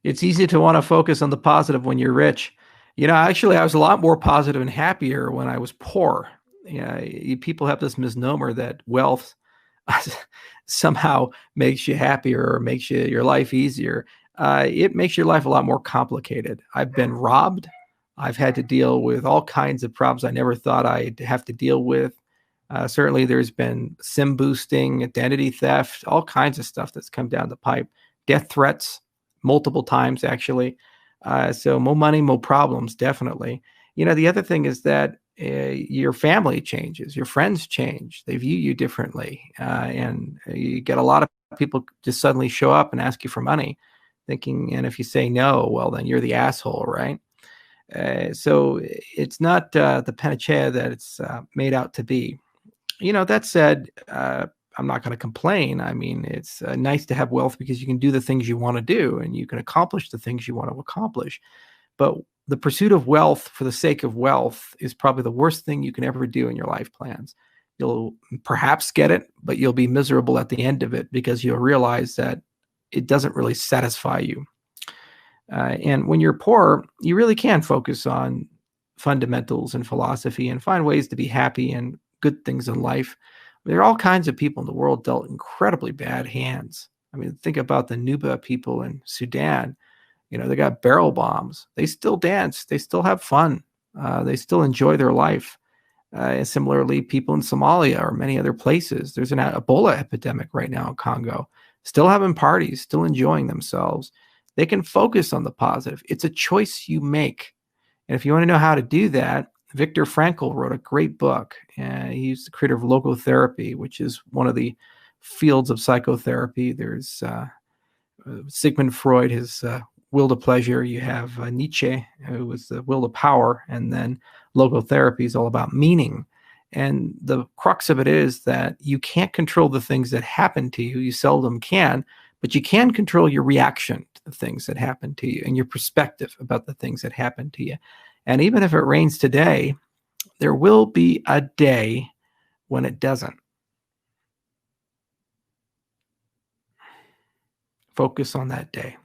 It's easy to want to focus on the positive when you're rich. Actually, I was a lot more positive and happier when I was poor. Yeah, people have this misnomer that wealth somehow makes you happier or makes your life easier. It makes your life a lot more complicated. I've been robbed. I've had to deal with all kinds of problems I never thought I'd have to deal with. Certainly, there's been SIM boosting, identity theft, all kinds of stuff that's come down the pipe, death threats multiple times, actually. So more money, more problems, definitely. The other thing is that your family changes, your friends change, they view you differently. And you get a lot of people just suddenly show up and ask you for money, thinking, and if you say no, well, then you're the asshole, right? So it's not the panacea that it's made out to be. That said, I'm not going to complain. I mean, it's nice to have wealth because you can do the things you want to do and you can accomplish the things you want to accomplish. But the pursuit of wealth for the sake of wealth is probably the worst thing you can ever do in your life plans. You'll perhaps get it, but you'll be miserable at the end of it because you'll realize that it doesn't really satisfy you. And when you're poor, you really can focus on fundamentals and philosophy and find ways to be happy and good things in life. There are all kinds of people in the world dealt incredibly bad hands. I mean, think about the Nuba people in Sudan. They got barrel bombs. They still dance. They still have fun. They still enjoy their life. Similarly, people in Somalia or many other places. There's an Ebola epidemic right now in Congo. Still having parties, still enjoying themselves. They can focus on the positive. It's a choice you make. And if you want to know how to do that, Viktor Frankl wrote a great book. He's the creator of logotherapy, which is one of the fields of psychotherapy. There's Sigmund Freud, his will to pleasure. You have Nietzsche, who was the will to power. And then logotherapy is all about meaning. And the crux of it is that you can't control the things that happen to you. You seldom can, but you can control your reaction to the things that happen to you and your perspective about the things that happen to you. And even if it rains today, there will be a day when it doesn't. Focus on that day.